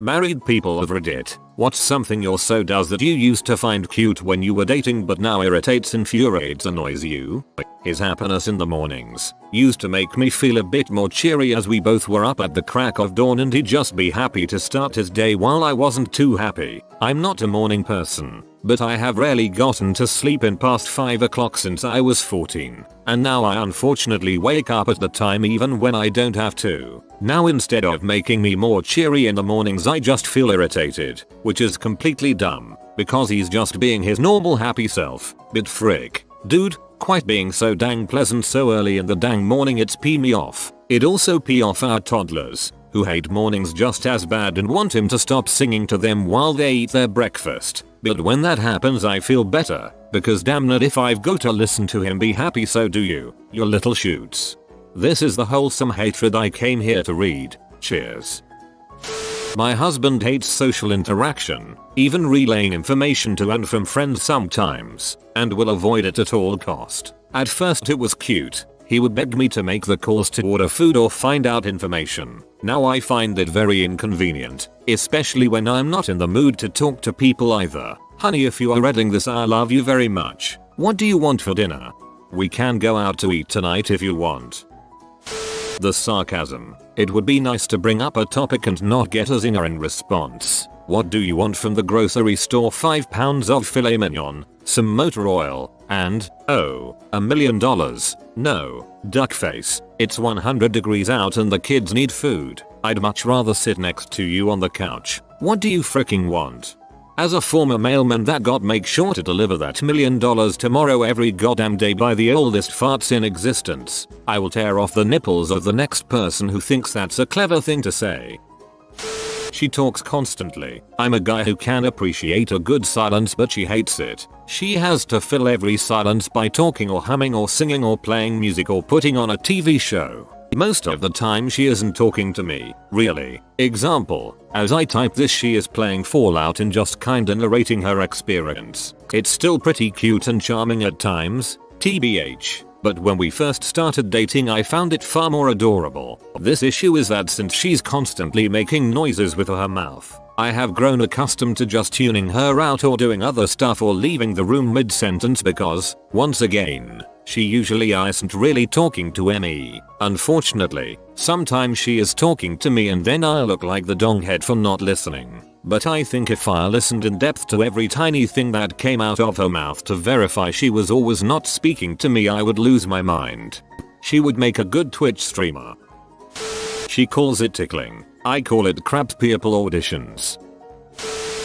Married people of Reddit, what's something your so does that you used to find cute when you were dating but now irritates, infuriates, annoys you? His happiness in the mornings used to make me feel a bit more cheery as we both were up at the crack of dawn and he'd just be happy to start his day while I wasn't too happy. I'm not a morning person, but I have rarely gotten to sleep in past 5 o'clock since I was 14, and now I unfortunately wake up at the time even when I don't have to. Now instead of making me more cheery in the mornings I just feel irritated, which is completely dumb, because he's just being his normal happy self. But frick, dude, quite being so dang pleasant so early in the dang morning, it's pee me off. It also pee off our toddlers, who hate mornings just as bad and want him to stop singing to them while they eat their breakfast. But when that happens I feel better, because damn it if I've got to listen to him be happy, so do you little shoots. This is the wholesome hatred I came here to read. Cheers. My husband hates social interaction, even relaying information to and from friends sometimes, and will avoid it at all cost. At first it was cute. He would beg me to make the calls to order food or find out information. Now I find it very inconvenient, especially when I'm not in the mood to talk to people either. Honey, if you are reading this, I love you very much. What do you want for dinner? We can go out to eat tonight if you want. The sarcasm. It would be nice to bring up a topic and not get a zinger in response. What do you want from the grocery store? 5 pounds of filet mignon, some motor oil, and, oh, $1 million. No, duck face. It's 100 degrees out and the kids need food. I'd much rather sit next to you on the couch. What do you fricking want? As a former mailman that got make sure to deliver that $1 million tomorrow every goddamn day by the oldest farts in existence. I will tear off the nipples of the next person who thinks that's a clever thing to say. She talks constantly. I'm a guy who can appreciate a good silence, but she hates it. She has to fill every silence by talking or humming or singing or playing music or putting on a TV show. Most of the time she isn't talking to me, really. Example, as I type this she is playing Fallout and just kinda narrating her experience. It's still pretty cute and charming at times, TBH. But when we first started dating I found it far more adorable. This issue is that since she's constantly making noises with her mouth, I have grown accustomed to just tuning her out or doing other stuff or leaving the room mid-sentence because, once again, she usually isn't really talking to me. Unfortunately, sometimes she is talking to me and then I look like the donghead for not listening. But I think if I listened in depth to every tiny thing that came out of her mouth to verify she was always not speaking to me, I would lose my mind. She would make a good Twitch streamer. She calls it tickling. I call it crap people auditions.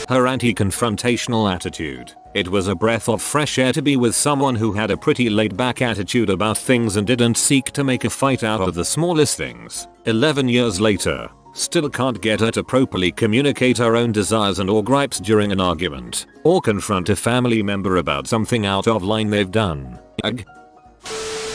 Her anti-confrontational attitude. It was a breath of fresh air to be with someone who had a pretty laid-back attitude about things and didn't seek to make a fight out of the smallest things. 11 years later, still can't get her to properly communicate her own desires and or gripes during an argument, or confront a family member about something out of line they've done. Ugh.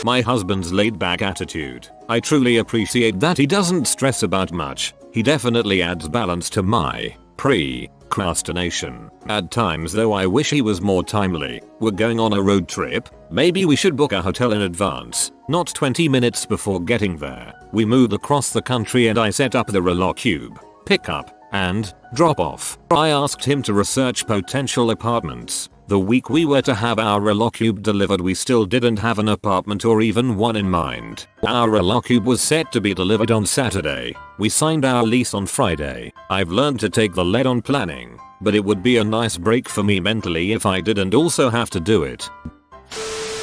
My husband's laid-back attitude. I truly appreciate that he doesn't stress about much. He definitely adds balance to my procrastination. At times though I wish he was more timely. We're going on a road trip. Maybe we should book a hotel in advance, not 20 minutes before getting there. We moved across the country and I set up the Relocube, pick up, and drop off. I asked him to research potential apartments. The week we were to have our Relocube delivered we still didn't have an apartment or even one in mind. Our Relocube was set to be delivered on Saturday. We signed our lease on Friday. I've learned to take the lead on planning, but it would be a nice break for me mentally if I didn't also have to do it.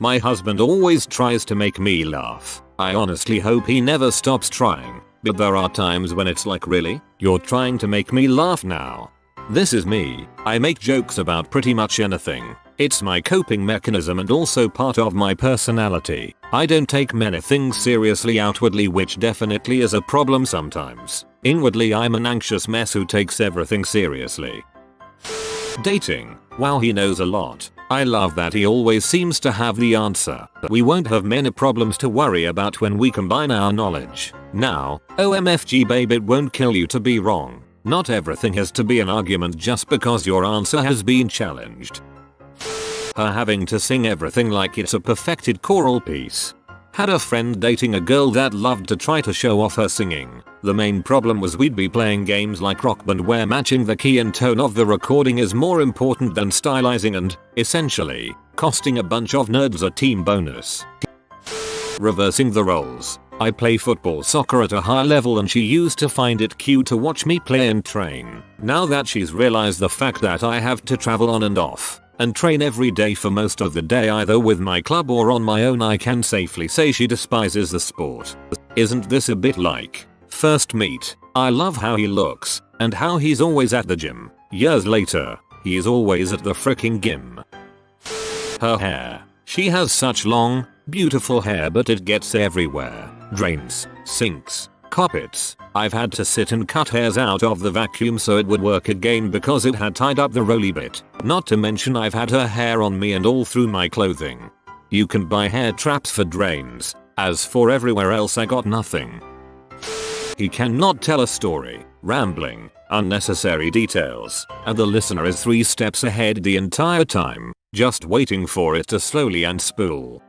My husband always tries to make me laugh. I honestly hope he never stops trying, but there are times when it's like, really? You're trying to make me laugh now? This is me. I make jokes about pretty much anything. It's my coping mechanism and also part of my personality. I don't take many things seriously outwardly, which definitely is a problem sometimes. Inwardly I'm an anxious mess who takes everything seriously. Dating. Wow, he knows a lot. I love that he always seems to have the answer. We won't have many problems to worry about when we combine our knowledge. Now, OMFG babe, it won't kill you to be wrong. Not everything has to be an argument just because your answer has been challenged. Her having to sing everything like it's a perfected choral piece. Had a friend dating a girl that loved to try to show off her singing. The main problem was we'd be playing games like Rock Band where matching the key and tone of the recording is more important than stylizing and, essentially, costing a bunch of nerds a team bonus. Reversing the roles. I play football soccer at a high level and she used to find it cute to watch me play and train. Now that she's realized the fact that I have to travel on and off and train every day for most of the day either with my club or on my own, I can safely say she despises the sport. Isn't this a bit like first meet? I love how he looks and how he's always at the gym. Years later, he is always at the fricking gym. Her hair. She has such long, beautiful hair but it gets everywhere. Drains, sinks, carpets. I've had to sit and cut hairs out of the vacuum so it would work again because it had tied up the roly bit. Not to mention I've had her hair on me and all through my clothing. You can buy hair traps for drains. As for everywhere else I got nothing. He cannot tell a story, rambling, unnecessary details, and the listener is 3 steps ahead the entire time, just waiting for it to slowly unspool.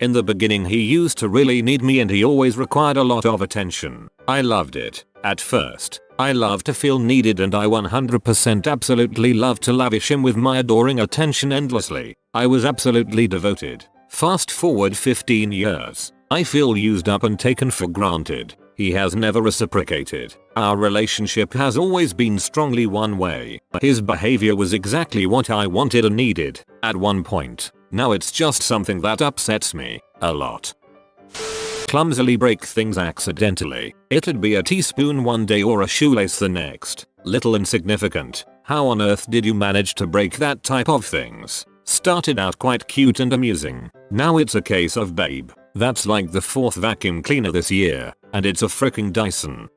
In the beginning he used to really need me and he always required a lot of attention. I loved it. At first, I loved to feel needed and I 100% absolutely loved to lavish him with my adoring attention endlessly. I was absolutely devoted. Fast forward 15 years. I feel used up and taken for granted. He has never reciprocated. Our relationship has always been strongly one way. His behavior was exactly what I wanted and needed at one point. Now it's just something that upsets me a lot. Clumsily break things accidentally. It'd be a teaspoon one day or a shoelace the next. Little insignificant. How on earth did you manage to break that type of things? Started out quite cute and amusing. Now it's a case of babe. That's like the 4th vacuum cleaner this year, and it's a fricking Dyson.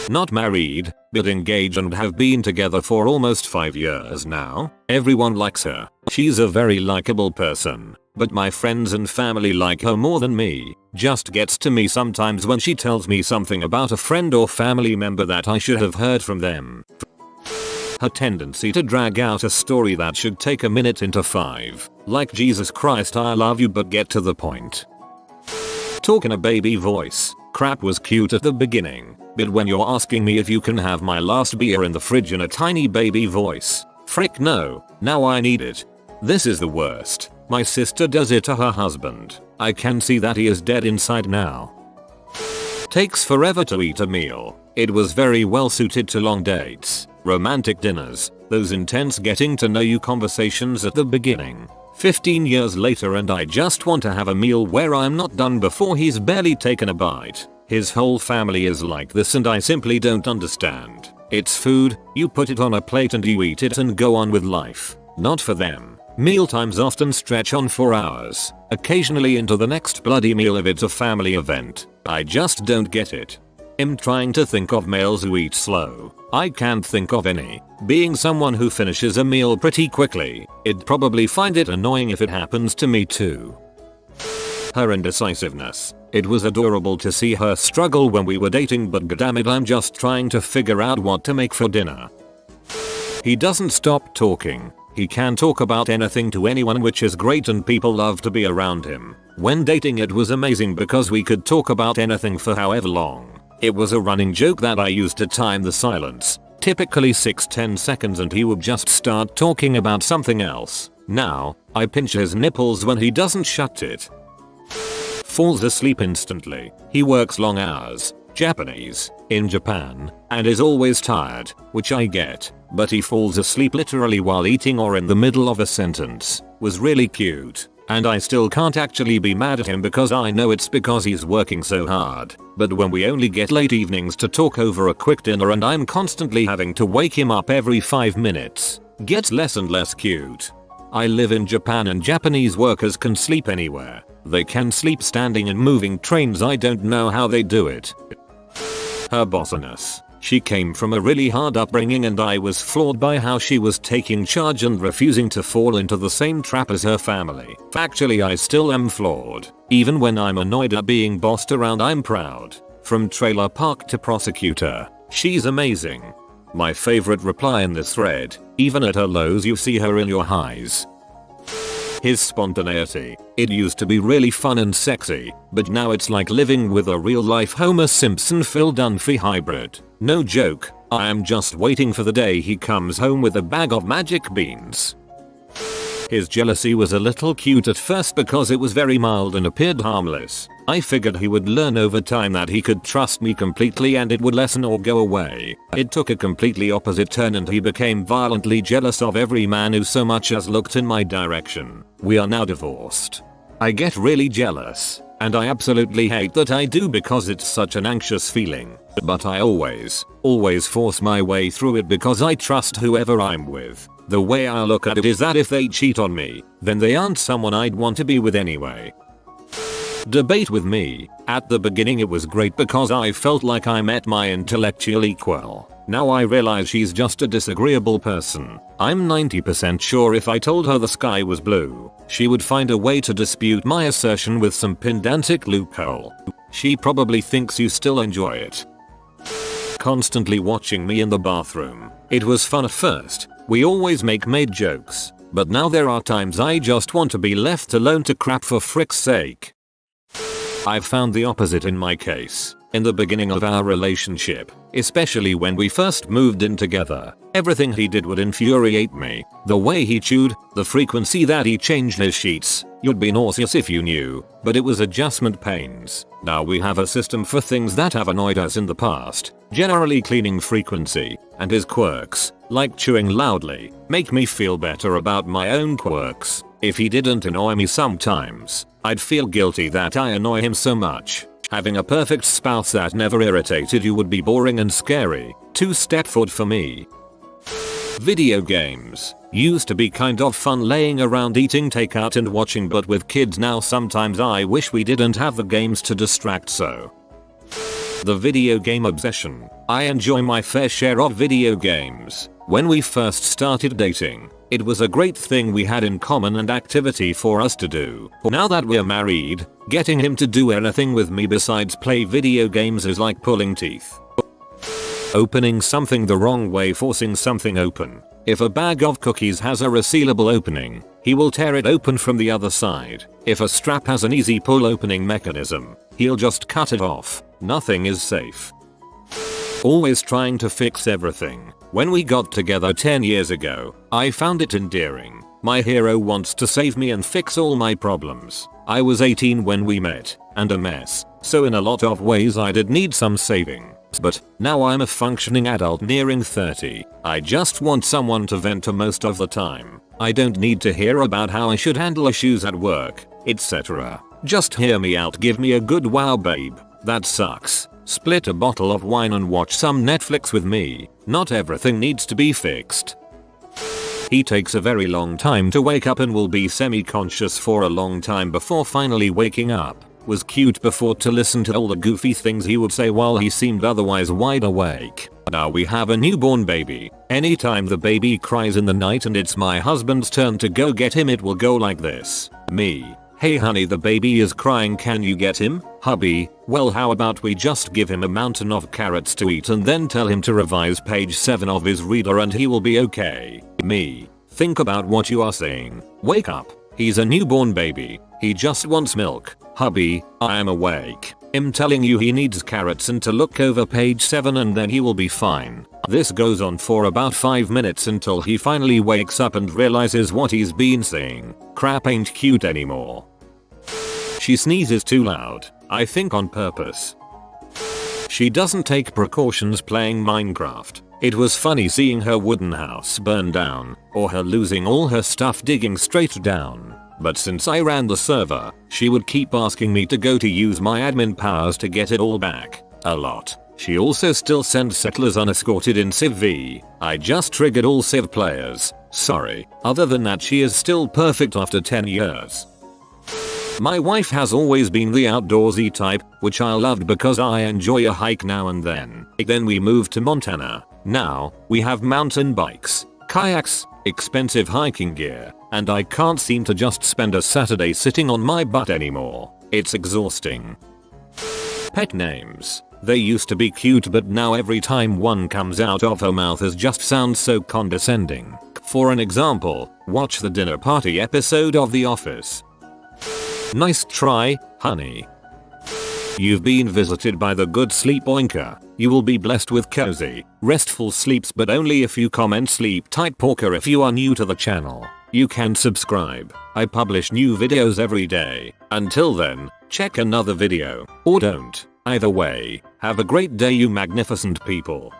Not married, but engaged and have been together for almost 5 years now. Everyone likes her. She's a very likable person, but my friends and family like her more than me. Just gets to me sometimes when she tells me something about a friend or family member that I should have heard from them. Her tendency to drag out a story that should take a minute into 5. Like Jesus Christ I love you but get to the point. Talk in a baby voice. Crap was cute at the beginning, but when you're asking me if you can have my last beer in the fridge in a tiny baby voice, frick no, now I need it. This is the worst. My sister does it to her husband. I can see that he is dead inside now. Takes forever to eat a meal. It was very well suited to long dates, romantic dinners, those intense getting to know you conversations at the beginning. 15 years later and I just want to have a meal where I'm not done before he's barely taken a bite. His whole family is like this and I simply don't understand. It's food, you put it on a plate and you eat it and go on with life. Not for them. Mealtimes often stretch on for hours, occasionally into the next bloody meal if it's a family event. I just don't get it. I'm trying to think of males who eat slow. I can't think of any. Being someone who finishes a meal pretty quickly, I'd probably find it annoying if it happens to me too. Her indecisiveness. It was adorable to see her struggle when we were dating but goddammit I'm just trying to figure out what to make for dinner. He doesn't stop talking. He can talk about anything to anyone which is great and people love to be around him. When dating it was amazing because we could talk about anything for however long. It was a running joke that I used to time the silence, typically 6-10 seconds and he would just start talking about something else. Now, I pinch his nipples when he doesn't shut it. Falls asleep instantly. He works long hours, Japanese, in Japan, and is always tired, which I get, but he falls asleep literally while eating or in the middle of a sentence. Was really cute. And I still can't actually be mad at him because I know it's because he's working so hard. But when we only get late evenings to talk over a quick dinner and I'm constantly having to wake him up every 5 minutes, gets less and less cute. I live in Japan and Japanese workers can sleep anywhere. They can sleep standing in moving trains. I don't know how they do it. Her bossiness. She came from a really hard upbringing and I was floored by how she was taking charge and refusing to fall into the same trap as her family. Actually I still am flawed. Even when I'm annoyed at being bossed around I'm proud. From trailer park to prosecutor, she's amazing. My favorite reply in this thread, even at her lows you see her in your highs. His spontaneity. It used to be really fun and sexy, but now it's like living with a real life Homer Simpson Phil Dunphy hybrid. No joke, I am just waiting for the day he comes home with a bag of magic beans. His jealousy was a little cute at first because it was very mild and appeared harmless. I figured he would learn over time that he could trust me completely and it would lessen or go away. It took a completely opposite turn and he became violently jealous of every man who so much as looked in my direction. We are now divorced. I get really jealous, and I absolutely hate that I do because it's such an anxious feeling. But I always force my way through it because I trust whoever I'm with. The way I look at it is that if they cheat on me, then they aren't someone I'd want to be with anyway. Debate with me. At the beginning it was great because I felt like I met my intellectual equal. Now I realize she's just a disagreeable person. I'm 90% sure if I told her the sky was blue, she would find a way to dispute my assertion with some pedantic loophole. She probably thinks you still enjoy it. Constantly watching me in the bathroom. It was fun at first. We always make maid jokes, but now there are times I just want to be left alone to crap for frick's sake. I've found the opposite in my case. In the beginning of our relationship, especially when we first moved in together, everything he did would infuriate me. The way he chewed, the frequency that he changed his sheets, you'd be nauseous if you knew, but it was adjustment pains. Now we have a system for things that have annoyed us in the past, generally cleaning frequency, and his quirks, like chewing loudly, make me feel better about my own quirks. If he didn't annoy me sometimes, I'd feel guilty that I annoy him so much. Having a perfect spouse that never irritated you would be boring and scary. 2-step forward for me. Video games. Used to be kind of fun laying around eating takeout and watching, but with kids now sometimes I wish we didn't have the games to distract so. The video game obsession. I enjoy my fair share of video games. When we first started dating, it was a great thing we had in common and activity for us to do. Now that we're married, getting him to do anything with me besides play video games is like pulling teeth. Opening something the wrong way, forcing something open. If a bag of cookies has a resealable opening, he will tear it open from the other side. If a strap has an easy pull opening mechanism, he'll just cut it off. Nothing is safe. Always trying to fix everything. When we got together 10 years ago, I found it endearing. My hero wants to save me and fix all my problems. I was 18 when we met, and a mess, so in a lot of ways I did need some saving. But now I'm a functioning adult nearing 30. I just want someone to vent to most of the time. I don't need to hear about how I should handle issues at work, etc. Just hear me out, give me a good wow babe, that sucks. Split a bottle of wine and watch some Netflix with me. Not everything needs to be fixed. He takes a very long time to wake up and will be semi-conscious for a long time before finally waking up. Was cute before to listen to all the goofy things he would say while he seemed otherwise wide awake. Now we have a newborn baby. Anytime the baby cries in the night and it's my husband's turn to go get him, it will go like this. Me. Hey honey, the baby is crying, can you get him? Hubby, well how about we just give him a mountain of carrots to eat and then tell him to revise page 7 of his reader and he will be okay. Me. Think about what you are saying. Wake up. He's a newborn baby. He just wants milk. Hubby, I am awake. I'm telling you he needs carrots and to look over page 7 and then he will be fine. This goes on for about 5 minutes until he finally wakes up and realizes what he's been saying. Crap ain't cute anymore. She sneezes too loud, I think on purpose. She doesn't take precautions playing Minecraft. It was funny seeing her wooden house burn down, or her losing all her stuff digging straight down. But since I ran the server, she would keep asking me to go to use my admin powers to get it all back. A lot. She also still sends settlers unescorted in Civ V. I just triggered all Civ players. Sorry. Other than that, she is still perfect after 10 years. My wife has always been the outdoorsy type, which I loved because I enjoy a hike now and then. Then we moved to Montana. Now, we have mountain bikes, kayaks, expensive hiking gear, and I can't seem to just spend a Saturday sitting on my butt anymore. It's exhausting. Pet names. They used to be cute, but now every time one comes out of her mouth it just sounds so condescending. For an example, watch the dinner party episode of The Office. Nice try, honey. You've been visited by the good sleep oinker. You will be blessed with cozy, restful sleeps, but only if you comment sleep tight porker. If you are new to the channel, you can subscribe. I publish new videos every day. Until then, check another video, or don't. Either way, have a great day you magnificent people.